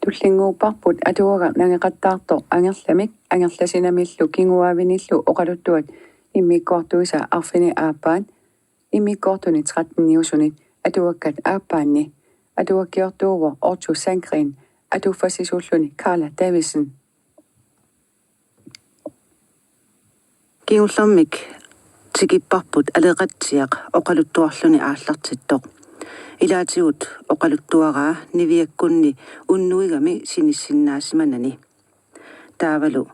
Tullinguuparput atuaga nangeqattaartoq angerlamik angerlasinamillu kinguaavinillu oqaluttuat immikkoortuisa arfini aappaan immikkoortuni 13-niusunit atuakkat aappaanni atuakkiortuuvo Ortu Sandgren atuuffasisulluni Carla Davidsen. Kiullermik tikipparput aleqatsiaq oqaluttuarluni aallartittoq ilaatigut oqaluttuaraa niviakkunni unnuigami sinissinnaasimanani taavalu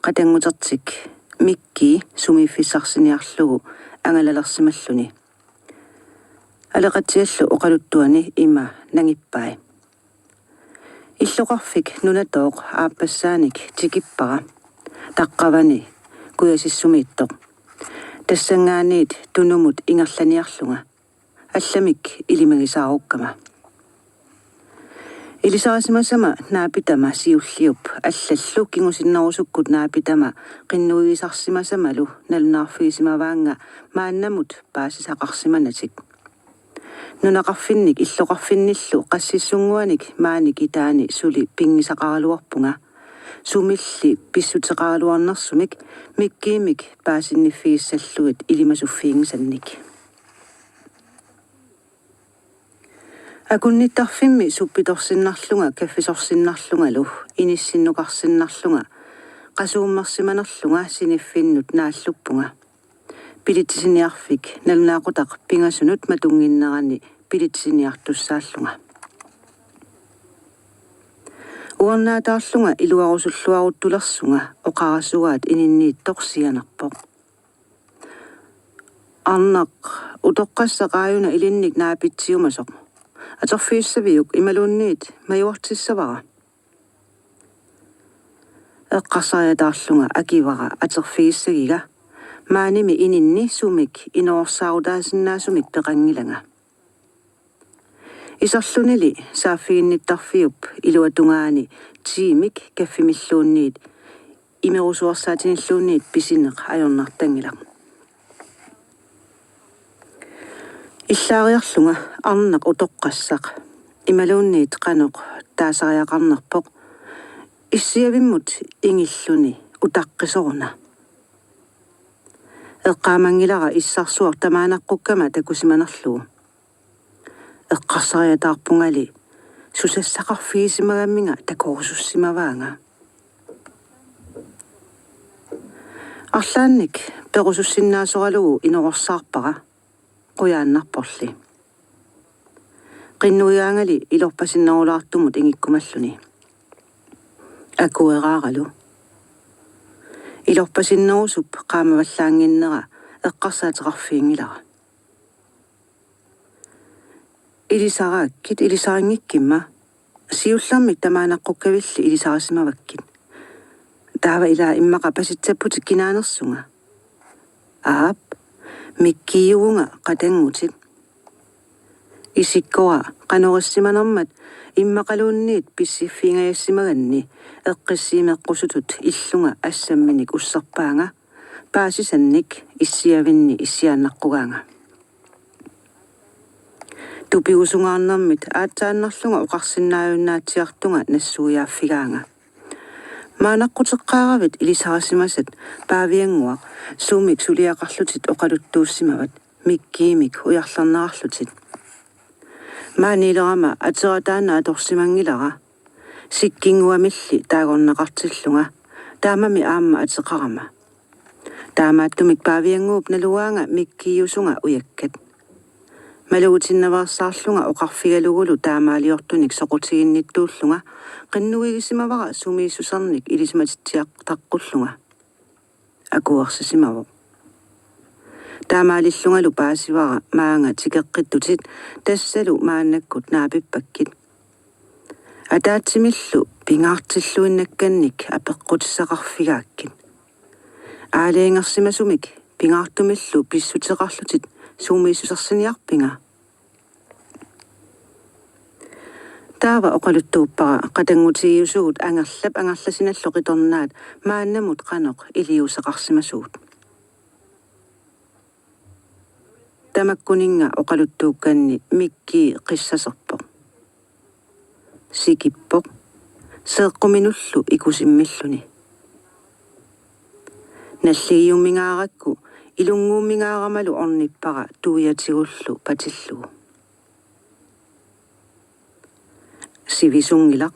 qatangutertik mikki sumiffissarсиниарлугу ангалалерсималлуни алеқатиаллу оқалуттуани има нангиппай иллоқарфик нунатооқ ааппассааник тикиппара таққавани куясиссумииттоқ тассангааниит тунумут ингерланиарлунга алламик илимагисааруккама илисарасимасама наапитама сиуллиуп аллаллу кингусиннерусуккут наапитама qinnuigisarsimasamаlu налунаарфигисимаваанга мааннамут паасисақарсиманатик нунақарфинник иллоқарфинниллу qassissunguanik maanik itaani suli pingisaqaraluarpunga sumilli pissutеқаралуарнэрсумик миккиимик паасинниффигиссаллугит илимасуффиингсанник акунниттарфимми суппиторсиннарлунга каффисорсиннарлунгалу иниссиннукарсиннарлунга qasuummersimanerlunga siniffinnut naalluppunga pilitsiniarfik nalunaqutaq pingasunut matunginnerani pilitsiniartussaallunga uornaataarlunga iluarusulluaruttulersunga oqarasugaat ininniittorsianarpoq arnaq utoqqassaqaajuna ilinnik naapitsiumasoq atorfiissaviuk imaluunniit majuartissavara eqqarsariataarlunga akivara aterfiissagiga maanimi ininni sumik inoorsaarutaasinnasumik peqangilanga isarlunili saaffiginnittarfiup iluatungaani tiimik kaffimilluunniit imerusuarsaatinilluunniit pisineq ajornartangilaq иллариарлунга арнақ утоққассақ ималуунниит қаноқ таасариақарнерпоқ иссиавиммут ингиллуни утаққисоруна эққаамангилара иссарсуар тамаанаққуккама такусиманерлугу эққарсариатаарпунгали сусассақарфигисимагамминга такорусуссимаваанга арлаанник перусуссиннаасоралугу инорорсаарпара quyaannarporli qinnuigaangali ilorpasinnerulaartumut ingikkumalluni akueraaralu ilorpasinnerusup qaamavallaanginnera eqqarsaateqarfiingilara ilisaraakkit ilisaringikkimma siullermik tamaanaqqukkavilli ilisarasimavakkit taava ila immaqapasitsapputik kinaanersunga aap mikkiugunga qatangutit isikkoa qanorassimanermat immaqaluunniit pissiffiingayassimaganni eqqissiimeqqusutut illunga assamminik ussarpaanga paasisannik issiavinni issiaannaqqugaanga tupigusungaarnermit aatsaannarlunga uqarsinnaajunnaatiartunga nassuuyaaffigaanga maanaqqutеққааravit ilisarasimasat paavianguaq suumik suliaqarlutit oqaluttuussimavat mikkiimik ujarlernerarlutit maaniilerama aterataana atorsimangilara sikkinguamilli taagornaqartillunga taamami aamma ateqarama taamaattumik paavianguup naluaanga mikkiusunga ujakkat maluutinnaversaarlunga oqarfigalugulu taamaaliortunik soqutiginnittuullunga qinnuigisimavara sumiissusernik ilismatittiaqtaqqulluga akuersisimavo taamaalillungalu paasivara maanga tikeqqittutit tassalu maannakkut naapippakkit ataatsimillu pingaartilluinnakkannik apeqqutissaqarfigaakkit aaleengерсимасумик pingaartumillu pissuteqarlutit suumiissusersiniarpinga taava oqaluttuuppara qatangutigiusugut angerlasinallu qitornaat maannamut qanoq iliuseqarsimasuut tamakkuninga oqaluttuukkanni mikki qissaserpoq sikippoq seeqquminullu ikusimmilluni nalligiummingaarakku ilunguummingaaramalu ornippaqa tuiatigullu patillugu sivisungilaq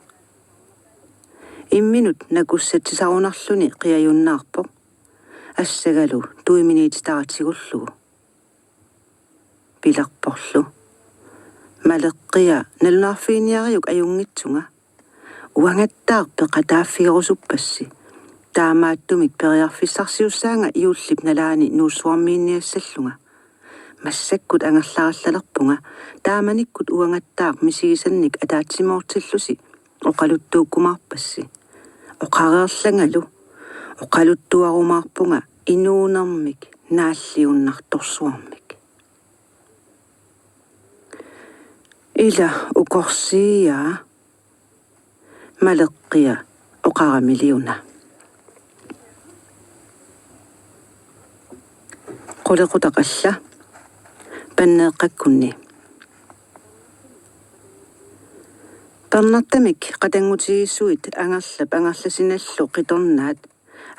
imminut nakussattisarunarluni qiajunnaarpoq assagalu tuiminiititaratigullugu pilarporlu maleqqia nalunarfiiniariuk ajungitsunga uangattaarpe qataaffigerusuppassi taamaattumik periarfissarsiussaanga iullip nalaani nuussuarmiinniassallunga massakkut angerlarallalерpunga taamanikkut uangattaaq misigisannik ataatsimortillusi oqaluttuukkumaarpassi oqareerlangalu oqaluttuarumaarpunga inuunermik naalliunnartorsuarmik ila ukorsiia maleqqia oqaramiliuna qolequtaqalla panneeqqakkunni tarnartamik qatanngutigissuit angerlasinallu qitornaat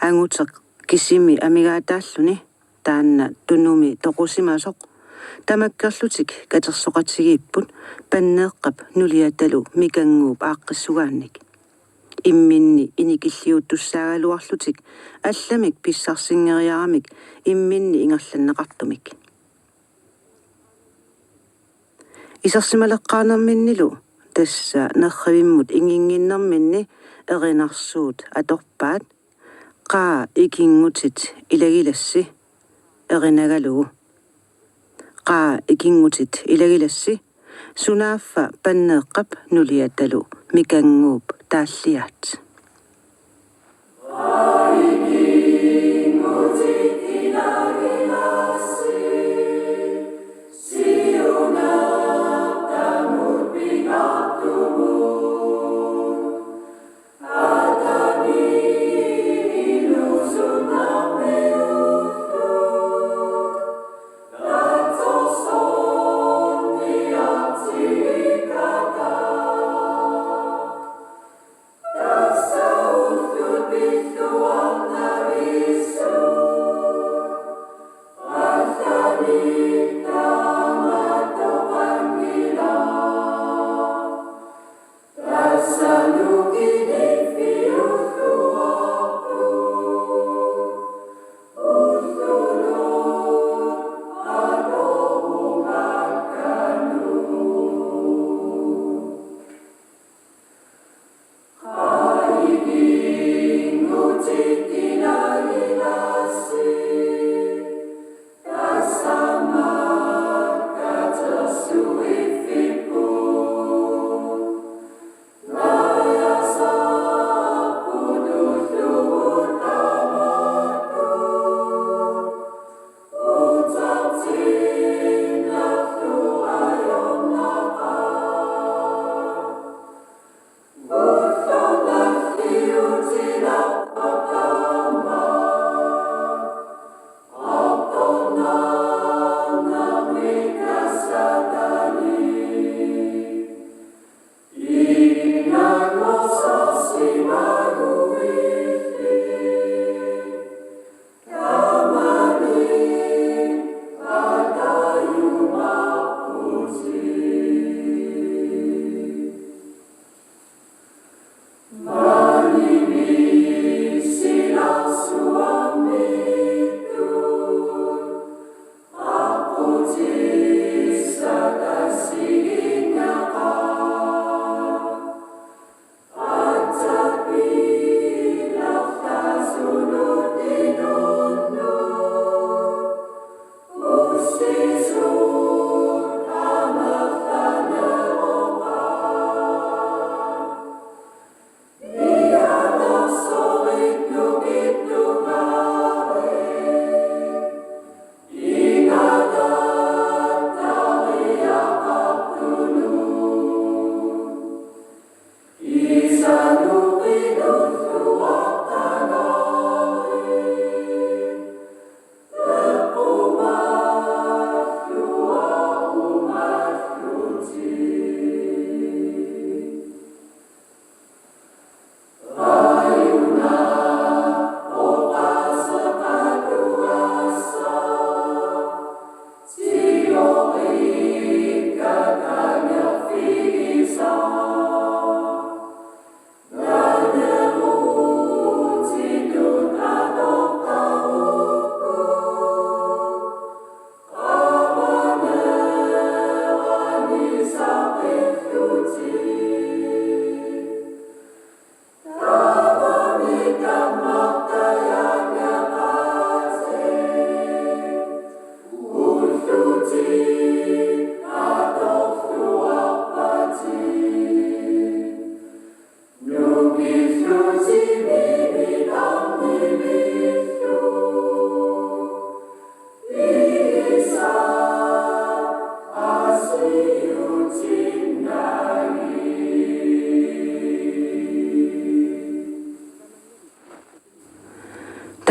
anguteq kisimi amigaataalluni taanna tunumi toqusimasoq tamakkerlutik katersoqatigiipput panneeqqap nuliatalu mikanguup aaqqissugaannik imminni inikilliuttussaagaluarlutik allamik pissarsinngeriaramik imminni ingerlanneqartumik isarsimaleqqaanerminnilu tassa nerravimmut inginginnerminni erinarsuut atorpaat qaa ikingutit ilagilassi erinagalugu qaa ikingutit ilagilassi sunaaffa panneeqqap nuliatalu mikanguup taalliaat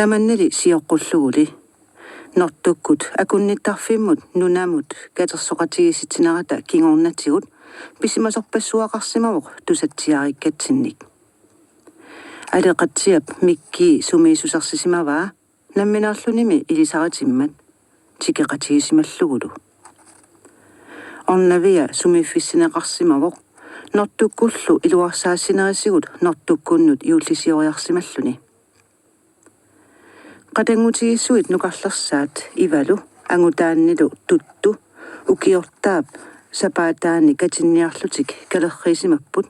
Tamannili sioqqulluuli nortukkut akunnittarfimmut nunamut katersoqatigisitsinarata kingornatigut pisimasorpassuaqarsimavoq tusatsiarikkatinnik aleqatsiap mikki sumiisusarsisimaavaa namminaarlunimi ilisaratimmat tikeqatigisimallugulu ornavia sumiiffissinaqarsimavoq nortukkullu iluarsaassinerisigut nortukkunnut juullisioriarsimalluni qatangutigissuit nuqarlersaat ivalu angutaannilu tuttu ukiortaap sapaataani katinniarlutik kalerriisimapput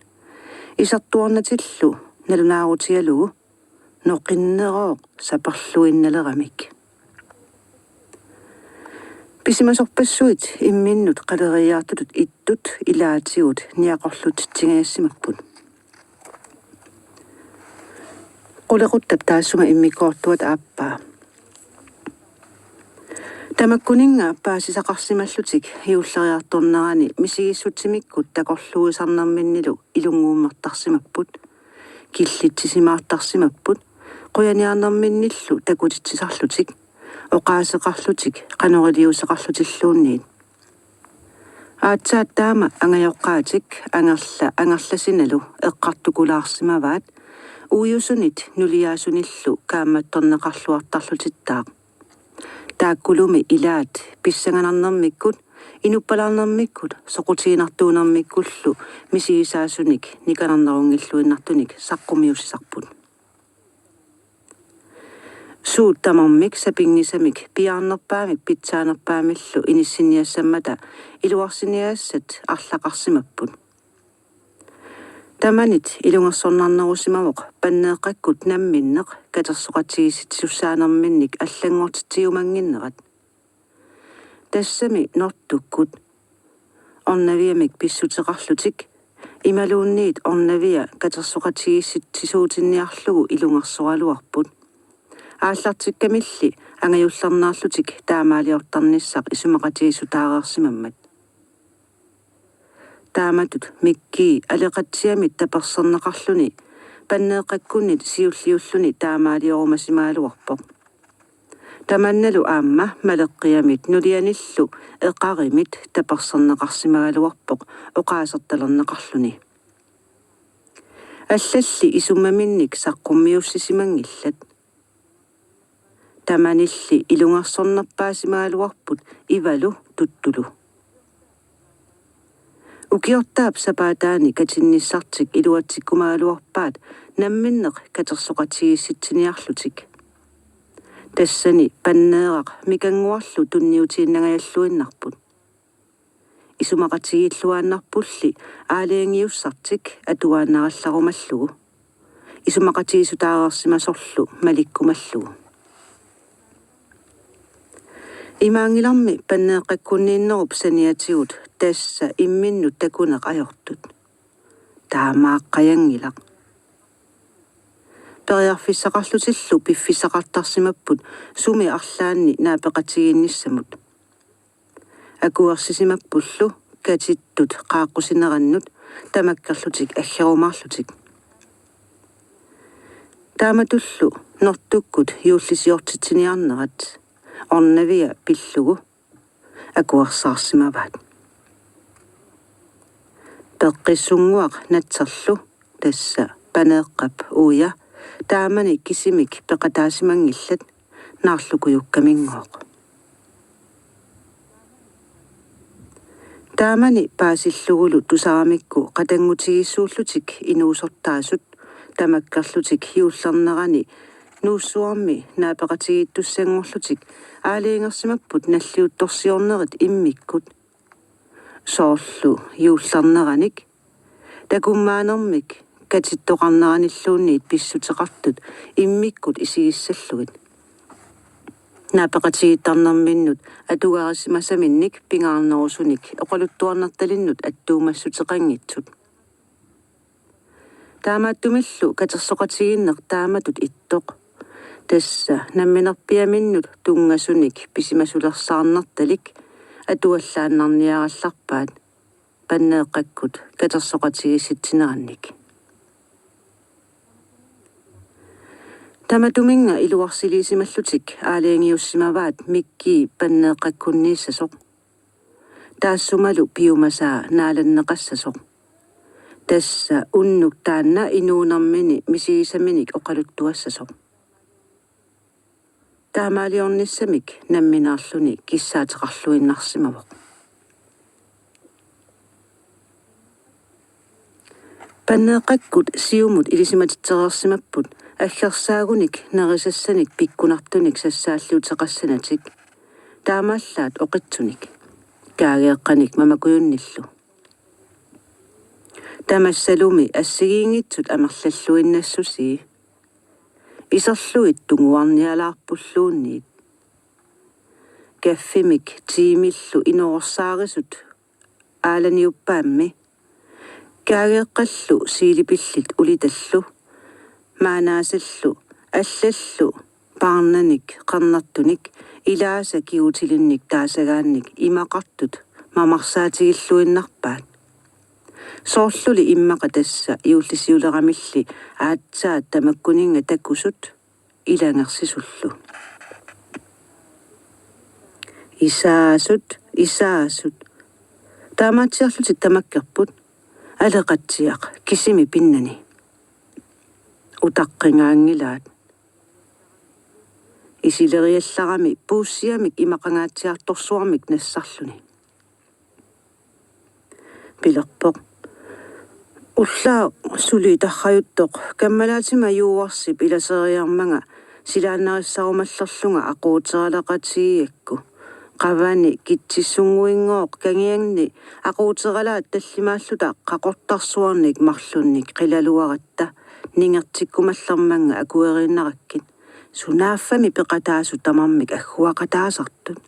isartuornatillu nalunaarutialugu noqinnerooq saparluinnaleramik pisimasorpassuit imminnut qaleriaartutut ittut ilaatigut niaqorlutitsingassimapput qulequttab taassuma immikoortuat aappaa tamakkuninga paasisaqarsimallutik hiulleriartornerani misigissutimikkut taqorluisarnerminnilu ilunguummertarsimapput killitsisimaartarsimapput quyaniarnerminnillu takutitsisarlutik oqaaseqarlutik qanoriliuseqarlutilluunniit aatsaat taama angajoqqaatik angerlasinalu eqqartukulaarsimavaat uuyusunit nuliaasunillu kaammattorneqarluartarlutittaaq taakkulumi ilaat pissanganarnermikkut inuppalaarnermikkut soqutiinartuunermikkullu misigisaasunik nikanarnerungilluinnartunik saqqumiussisarput suuttamarmik sapingisamik piaarnerpaamik pitsaanerpaamillu inissiниассаммата илуарсиниаассат арлақарсимаппут таманит илунгерсорнарнерусимавоқ паннеэққаккут намминнеқ катерсоқатигиситсуссаанерминник аллангортитсиумангиннерат тассами нортуккут орнавиамик писсутеқарлутик ималуунниит орнавиа катерсоқатигисситсисуутинниарлугу илунгерсоралуарпут ааллартиккамилли ангаюллернаарлутик таамаалиортарниссақ исумақатигисутаареерсимаммат тааматут микки алеқатсиамит таперсернеқарлуни паннеэққаккуннит сиуллиуллуни таамаалиорумасимаалуарпоқ таманналу аама малеққиамит нулианиллу эқаримит таперсернеқарсимаалуарпоқ оқаасерталернеқарлуни аллалли исуммаминник саққуммиуссисимангиллат таманилли илунгерсорнерпаасимаалуарпут ивалу туттулу укиортаап сапаатаани катинниссартик илуатсиккумаалуарпаат намминнеқ катерсоқатигисситсиниарлутик тассани паннеэрақ микангуарлу тунниутииннагаяллуиннарпут исумақатигииллуааннарпулли аалиангиуссартик атуааннаралларумаллугу исумақатигисутаареерсимасорлу маликкумаллугу имаангиларми паннеэққаккуннииннеруп саниатигут тасса имминнут такунеқ ajortut таамааққаянгилақ периарфиссақарлутиллу пиффисақартарсимаппут суми арлаанни наапеқатигиинниссамут акуерсисимаппуллу катиттут қааққусинераннут тамаккерлутик аллерумаарлутик тааматуллу нортуккут юуллисиортитсиниарнерат орнавиа пиллугу акуерсаарсимаваат пеққиссунгуақ натсерлу тасса панеэққап уя таамани кисимик пеқатаасимангиллат наарлукуюккамингооқ таамани паасиллугулу тусарамикку қатангутигиссууллутик инуусортаасут тамаккерлутик хиуллернерани нууссуарми наапеқатигииттуссангорлутик аалиингерсимаппут наллиутторсиорнерит иммиккут соорлу юуллернераник такуммаанермик катиттоқарнераниллуунниит писсутеқартут иммиккут исигиссаллугит наапеқатигиттарнерминнут атугаарисимасаминник пингаарнерусуник оқалуттуарнерталиннут аттуумассутеқангитсут таамааттумиллу катерсоқатигиннеқ тааматут иттоқ тасса намминерпиаминнут тунгасуник писимасулерсаарнерталик атуаллааннарниаралларпаат паннеэққаккут катерсоқатигисситсинеранник Tamatuminga iluarsilisimallutik aaliangiussimavaat mikki panneeqqakkunniissasoq. Taassumalu piumasaa naalanneqassasoq. Tassa unnuk taanna inuunarmini misiisaminik oqaluttuassasoq. Taamaaliornissamik namminaarluni kissaateqarluinnarsimavoq. Panneeqqakkut siumut ilisimatittereersimapput аллерсаагуник нерисассаник пиккунартуник сассааллуутеқассанаtik таамааллаат оқитсуник каагеэққаник мамакуйунниллу тамассалуми ассигиингитсут амерллаллуиннассуси исерлуит тунгуарниалаарпуллуунниит каффимик тиимиллу инорсаарисут ааланиуппаамми каагеэққаллу сиилипиллит улиталлу маанааsallu аллаллу парнаник qarnartunik илааса киутилинник таасагаанник имақартут мамарсаатигиллуиннарпаат соорлули иммақа тасса иуллисиулерамилли аатсаат тамаккунинга таккусут илангерсисуллу исаасут таамаатсиарлути тамаккерпут алеқатсиақ кисими пиннани утаққингаангилаат исилериалларами пууссиамик имақангаатсиарторсуармик нассарлуни пилерпоқ уллаа сули тарраюттоқ каммалаатима юуарсип иласериармага силааннариссарумаллерлунга aquuteralaqatigiakku qavani kitsissunguingooq kangianni aquuteralaat tallimaalluta qaqortarsuarnik marlunnik qilaluaratta ningertikkumallermanga akueriinnarakkin sunaaffami peqataasu tamarmik agguaqataasartut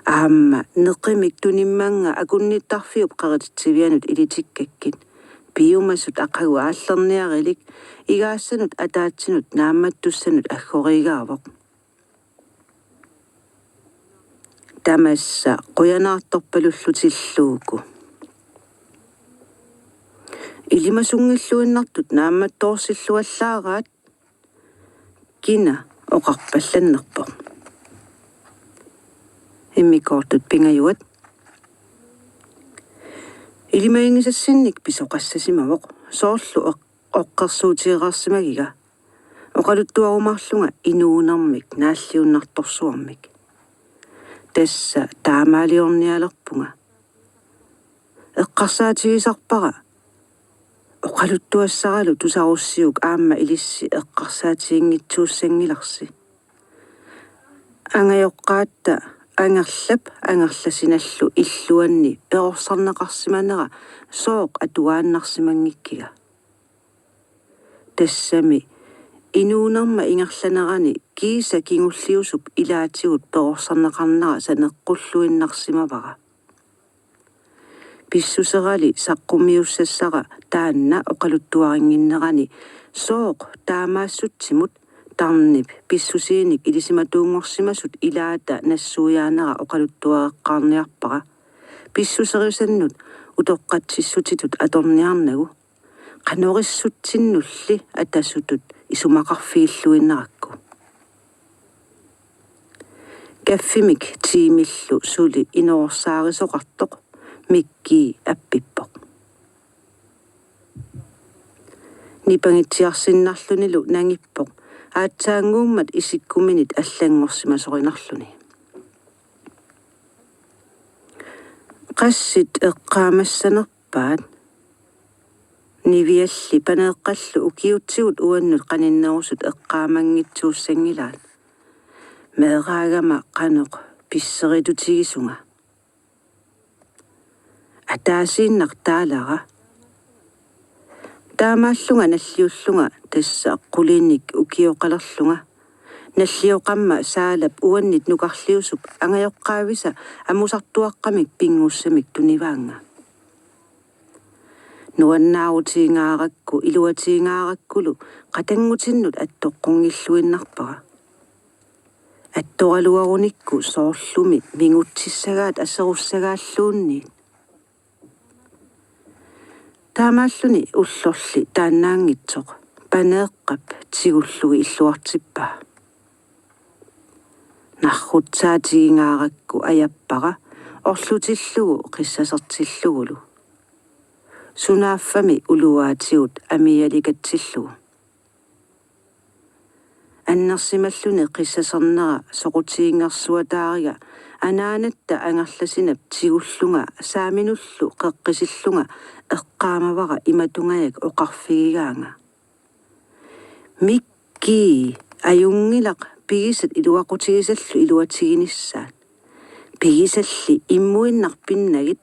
aamma neqimik tunimmanga akunnittarfiup qarititivianut ilitikkakkin piumasut aqagu aallerniarilik igaassanut ataatsinut naammattussanut aggorigaavoq tamassa qoyanaartorpalullutilluuku илимасунгиллуиннартут наамматтоорсиллуаллаараат кина оқарпалланнерпо иммикоортут пингаюат илимаингисассинник писоқассасимавоқ соорлу оққерсуутиераарсимагига оқалуттуарумарлунга инуунармик нааллиуннарторсуармик тасса таамаалиорниалерпунга эққарсаатигисарпара оқалуттуассаралу тусаруссиук аама илисси эққарсаатиингитсууссангиларси ангайоққаатта ангерласиналлу иллуанни перорсарнеқарсиманера сооқ атуааннарсимангиккига тассами инуунарма ингерланерани кииса кингуллиусуп илаатигут перорсарнеқарнера санеққуллуиннарсимавара писсусерали саққумиуссассара таанна оқалуттуарингиннерани сооқ таамаассутсимут тарнип писсусииник илисиматуунгорсимасут илаата нассуяанера оқалуттуареққарниарпара писсусерисаннут утоққатсиссутитут аторниарнагу қанориссутсиннулли атассутут исумақарфииллуиннеракку каффимик тиимиллу сули инорсаарисоқартоқ mikki appippoq nipangitiarsinnarlunilu nangippoq aatsaanguummat isikkuminit allangorsimasorinerluni qassit eqqaamassanerpaat nivialli paneeqqallu ukiutsigut uannut qaninnerusut eqqaamangitsuussangilaat meeraagama qaneq pisseritutigisunga атаасииннартаалара таамааллунга наллиуллунга тасса qulинник укиоқалерлунга наллиоқамма саалап уаннит нукарлиусуп ангайоққаависа амусартуаққамик пингуссамик туниваанга нуаннаавутиингааракку илуатиингаараккулу қатангутиннут аттоққунгиллуиннарпара атторалуаруникку соорлуми мингутсиссагаат ассеруссагааллуунни таамааллуни уллорли тааннаангитсоқ paneeqqap tigullugi illuartippaa narrutsaatigingaarакку ajappaqa orlutillugu qissasertillugulu sunaaffami uluaatigut amialikatsillugu аннерсималлуни qissasernera soqutiingersuataariga анаанатта ангарласинап тигуллунга сааминуллу qeqqisillunga эққаамавара иматунгаяк оқарфигигаанга микки аюнгилақ пигисат илуақутигисаллу илуатигинissaat пигисалли иммуиннарпиннагит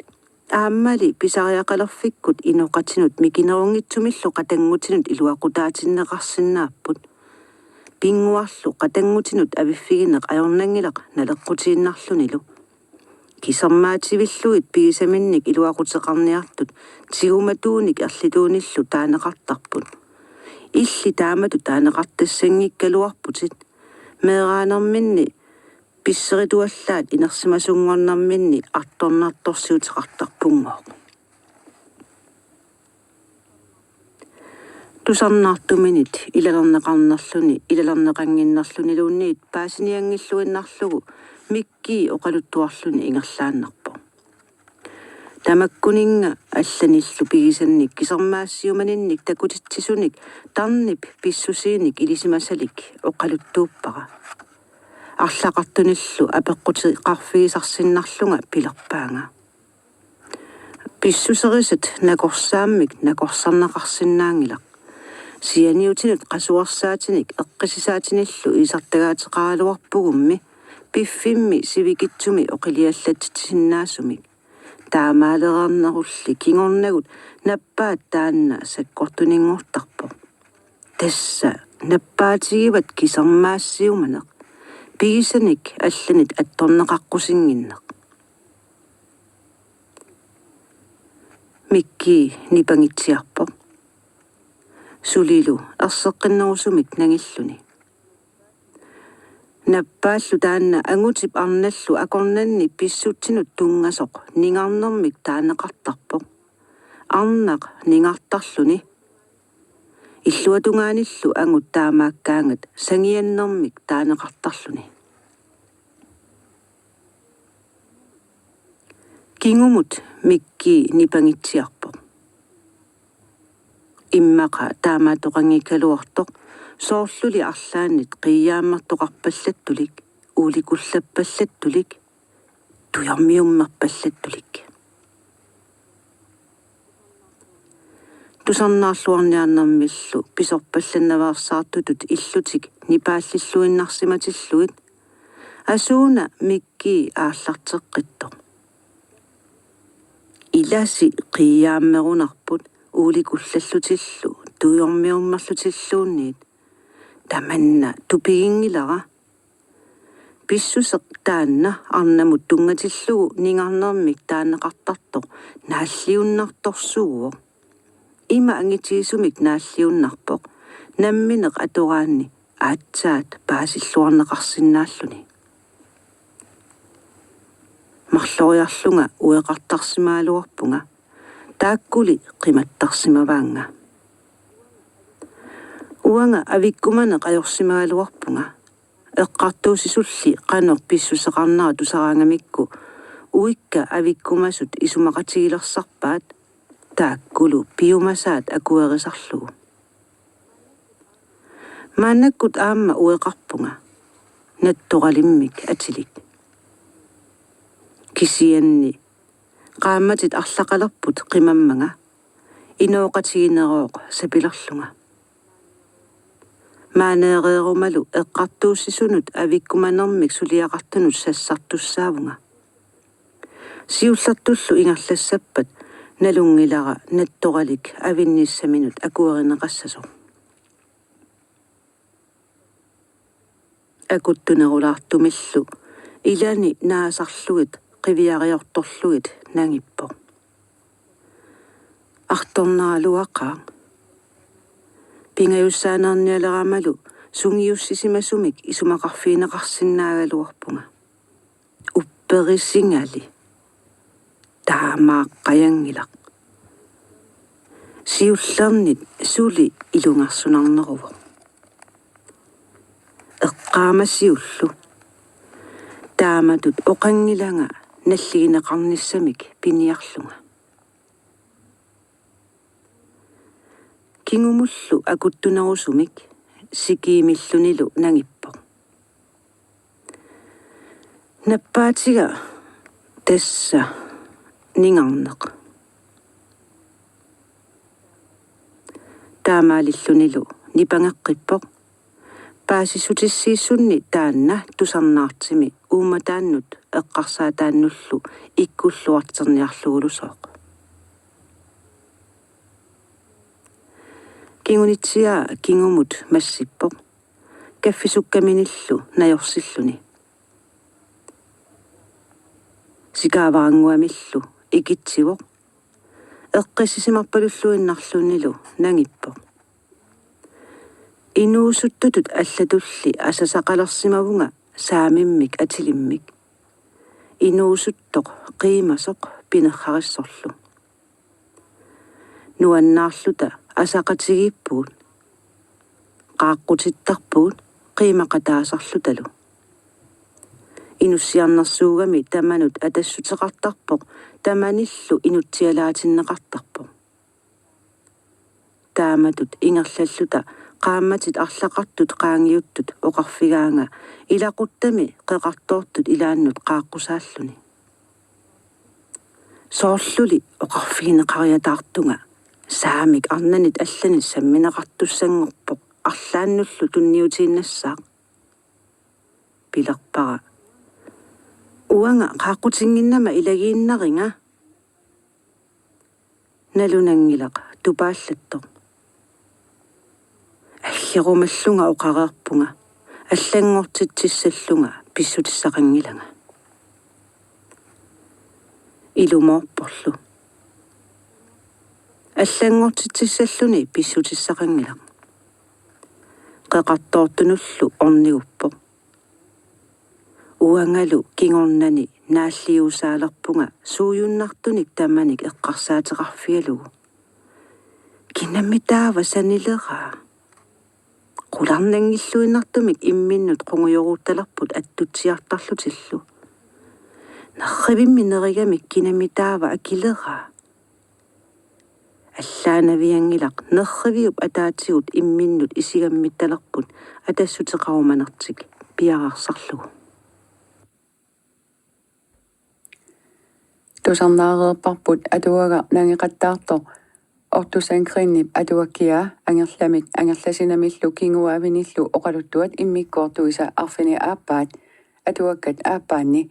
ааммали писариақалерфиккут иноқатинут микинерунгитсумиллу қатангутинут илуақутаатиннеқарсинааппут пингуарлу қатангутинут авиффигинеқ ajornangilaq налеққутииннарлунилу кисермаативиллуит пигисаминник илуақутеқарниартут тигуматууник ерлитууниллу таанеқартарпут илли таамату таанеқартассангиккалуарпутит меераанерминни писсеритуаллаат инерсимасунгорнарминни арторнарторсиутеқартарпунгоо тусарнаартуминит илалернеқарнерлуни илалернеқангиннерлунилуунниит паасиниангиллуиннарлугу микки оқалуттуарлуни ингерлааннарпо тамаккунинга алланиллу пигисанник кисермаассиуманинник такутитсисуник тарнип писсусииник илисимасалик оқалуттууппара арлақартуниллу апеққутеқарфигисарсиннарлунга пилерпаанга писсусерисат накорсааммик накорсарнеқарсинаангилақ сианиутинут qasuarsaatinik eqqisisaatinnillu isartagaatiqaaluarpugummi piffimmi sivikitsumi oqiliallatitsinnaasumik таамаалерарнерулли кингорнагут наппаат таанна саккортунингортарпо тасса наппаатигиват кисермаассиуманеq пигисаник алланит атторнеқаққусингиннеq микки нипангитсиарпо сулилу ерсеққиннерусумик нагиллуни наппааллу таанна ангутип арналлу акорнанни писсутсинут тунгасоқ нингарнермик таанеқартарпо арнақ нингартарлуни иллуатунгааниллу ангут таамааккаангат сангианнермик таанеқартарлуни кингумут микки нипангитсиарпо иммаqa таамаатоқангиккалуартоқ соорлули арлааннит қиyaamмартоқарпаллаттулик ууликуллаппаллаттулик туярмиуммерпаллаттулик тусарнаарлуарниарнэрмиллу писорпалланнаваарсаартутут иллутик нипааллиллуиннарсиматиллуит асууна микки ааллартеққитто иласи қиyaamмерунарпут ууликуллаллутиллу туйормиуммерлутиллуунниит таманна тупигингилара писсусеқ таанна арнамут тунгатиллугу нингарнермик таанеқартарто нааллиуннарторсууо има ангитигисумик нааллиуннарпоқ намминеқ атораанни аатсаат паасиллуарнеқарсинааллуни марлориарлунга уеқартарсимаалуарпунга тааккули қиматтарсимаваанга уанга авиккумане қajorsimaгалуарпунга эққартуусисулли қанер писсусеқарнера тусараангамикку уикка авиккумасут исумақатигилерсарпаат тааккулу пиумасаат акуерисарлугу маанаккут аама уеқарпунга натторалиммик атилик кисианни qaammatit арлақалерпут қимаммага инооқатигинерооқ сапилерлунга маанеереерумалу эққартууссисунут авиккуманермик сулиақартунут сассартуссаавунга сиуллартуллу ингерлассаппат налунгилара натторалик авинниссаминут акуеринеқассасо акуттунерулаартумиллу илани наасарлугит qiviyariortorlugit nangippo artornaaluaqaa pingayussaanernialeramalu sungiussissimasumik isumaqarfiineqarsinnaagaluarpunga upperisingali taamaaqqayangilaq Siullarnit suli ilungarsunarneruvo. Eqqaamassiullu. Taamatut oqangilanga nalligineqarnissamik piniarlunga. Kingumullu akuttunarusumik sikiimillunilu nangippo. Nappaatiga tassa ningarneq. Taamaalillunilu nipangeqqippoq. Paasissutissiissunni taanna tusarnaartimi uumataannut eqqarsaataannullu ikkulluarterniarluulusoq. Kingunitsiaa kingumut massippoq. Kaffisukkaminillu najorsilluni. Sikaavaranguamillu ikitsivoq. Eqqissisimarpalulluinnarlunilu nangippoq. Inuusuttutut allatulli asasaqalersimavunga saamimmik atilimmik. Inuusuttoq qiimasoq pinerrarissorlu. Nuannaarluta asaqatigippuut. Qaaqqutittarpuut qiimaqataasarlutalu. Inussiarnersuugami tamanut atassuteqartarpoq tamanillu inutsialaatinneqartarpoq. Taamatut ingerlalluta qaammatit arlaqartut qaangiuttut oqarfigaanga ilaquttami qeqartoortut ilaannut qaaqqusaalluni. Soorluli oqarfigineqariataartunga saamik arnanit allanit sammineqartussangorpoq arlaannullu tunniutiinnassaaq. Pilerpara. Uanga qaaqqutinginnama ilagiinnaringa. Nalunangilaq tupaallattoq. Allirumallunga oqareerpunga. Allangortitsissallunga pissutissaqangilanga. Ilumorporlu. Allangortitsissalluni pissutissaqangilaq. Qeqartoortunullu orniguppoq. Uangalu kingornani naalliusaalerpunga suujunnartunik tamanik eqqarsaateqarfialugu. Kinamitaava sanileraa. Qularnangilluinnartumik imminnut qungujoruuttalerput attutsiartarlutillu. Narrivimmi nerigamik kinamitaava akileraa. Allaanaviangilaq nerriviup ataatigut imminnut isigammittalerput atassuteqarumanertik piaqarsarlugu. Tusarnaareerparput atuaga nangeqattaartoq ortusankrinnip atuakkia angerlamik angerlasinamillu kinguaavinillu oqaluttuat immikkoortuisa arfini aappaat atuakkat aappaanni